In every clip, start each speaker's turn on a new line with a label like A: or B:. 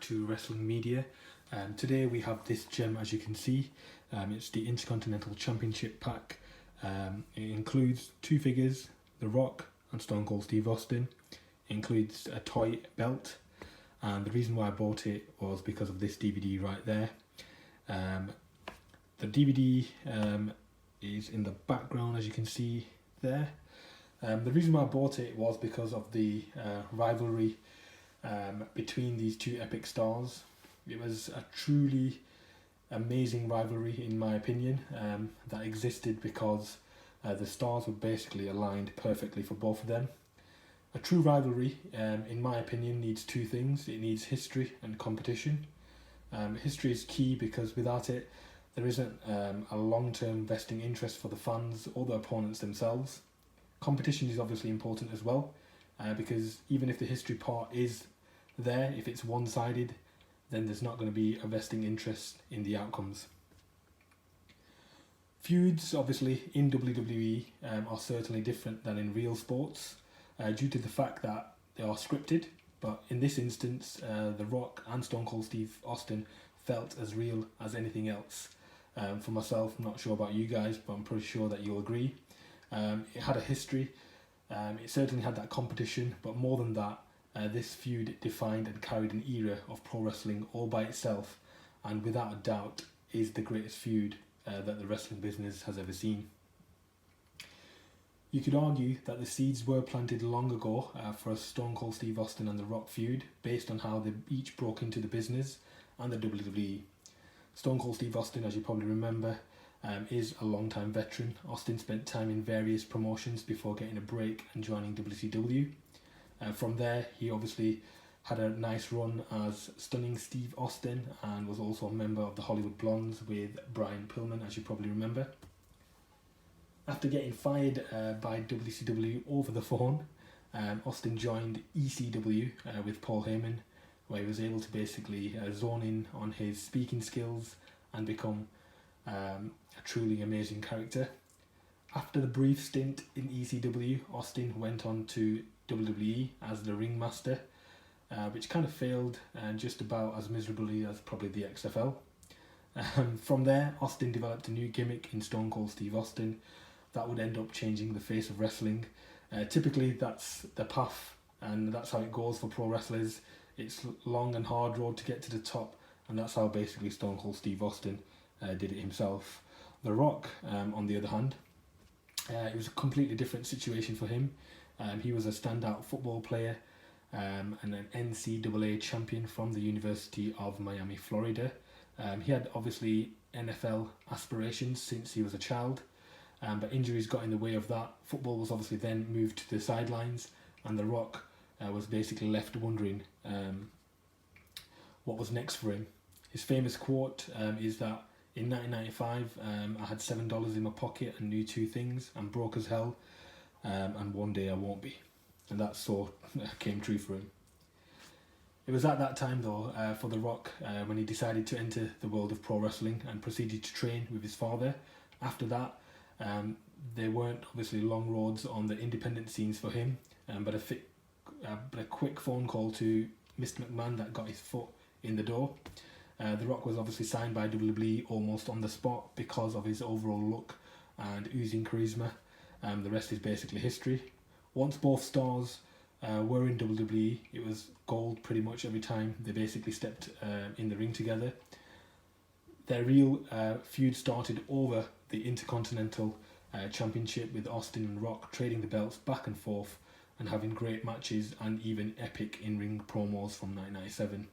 A: to Wrestling Media. Today we have this gem, as you can see. It's the Intercontinental Championship pack. It includes two figures, The Rock and Stone Cold Steve Austin. It includes a toy belt, and the reason why I bought it was because of this DVD right there. The DVD is in the background, as you can see there. The reason why I bought it was because of the rivalry between these two epic stars. It was a truly amazing rivalry, in my opinion, that existed because the stars were basically aligned perfectly for both of them. A true rivalry, in my opinion, needs two things. It needs history and competition. History is key because without it, there isn't a long-term vesting interest for the fans or the opponents themselves. Competition is obviously important as well, because even if the history part is there, if it's one-sided, then there's not going to be a vesting interest in the outcomes. Feuds, obviously, in WWE are certainly different than in real sports, due to the fact that they are scripted, but in this instance, The Rock and Stone Cold Steve Austin felt as real as anything else. For myself, I'm not sure about you guys, but I'm pretty sure that you'll agree. It had a history, it certainly had that competition, but more than that, this feud defined and carried an era of pro wrestling all by itself, and without a doubt is the greatest feud that the wrestling business has ever seen. You could argue that the seeds were planted long ago for a Stone Cold Steve Austin and The Rock feud, based on how they each broke into the business and the WWE. Stone Cold Steve Austin, as you probably remember, is a long-time veteran. Austin spent time in various promotions before getting a break and joining WCW. From there, he obviously had a nice run as Stunning Steve Austin and was also a member of the Hollywood Blondes with Brian Pillman, as you probably remember. After getting fired by WCW over the phone, Austin joined ECW with Paul Heyman, where he was able to basically zone in on his speaking skills and become a truly amazing character. After the brief stint in ECW, Austin went on to WWE as the ringmaster, which kind of failed just about as miserably as probably the XFL. From there, Austin developed a new gimmick in Stone Cold Steve Austin that would end up changing the face of wrestling. Typically, that's the path, and that's how it goes for pro wrestlers. It's a long and hard road to get to the top, and that's how basically Stone Cold Steve Austin did it himself. The Rock, on the other hand, it was a completely different situation for him. He was a standout football player and an NCAA champion from the University of Miami, Florida. He had obviously NFL aspirations since he was a child, but injuries got in the way of that. Football was obviously then moved to the sidelines, and The Rock was basically left wondering what was next for him. His famous quote is that in 1995, I had $7 in my pocket and knew two things: I'm broke as hell, and one day I won't be. And that so came true for him. It was at that time though, for The Rock, when he decided to enter the world of pro wrestling and proceeded to train with his father. After that, there weren't obviously long roads on the independent scenes for him, but a quick phone call to Mr. McMahon that got his foot in the door. The Rock was obviously signed by WWE almost on the spot because of his overall look and oozing charisma. The rest is basically history. Once both stars were in WWE, it was gold pretty much every time they basically stepped in the ring together. Their real feud started over the Intercontinental Championship, with Austin and Rock trading the belts back and forth and having great matches and even epic in-ring promos from 1997.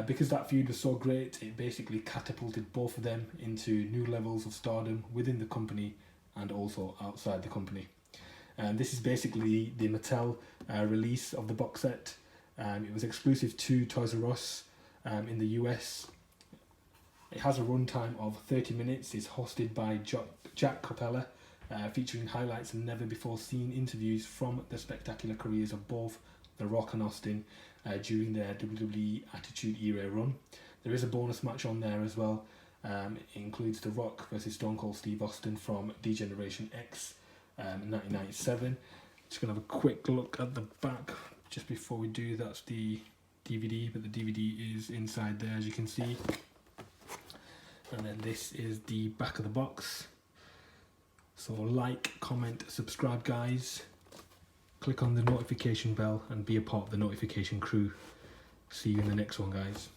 A: Because that feud was so great, it basically catapulted both of them into new levels of stardom within the company and also outside the company. This is basically the Mattel release of the box set. It was exclusive to Toys R Us in the US. It has a runtime of 30 minutes. It's hosted by Jack Capella, featuring highlights and never before seen interviews from the spectacular careers of both The Rock and Austin during their WWE Attitude Era run. There is a bonus match on there as well. It includes The Rock versus Stone Cold Steve Austin from D-Generation X 1997. Just going to have a quick look at the back just before we do. That's the DVD, but the DVD is inside there, as you can see. And then this is the back of the box. So like, comment, subscribe guys. Click on the notification bell and be a part of the notification crew. See you in the next one, guys.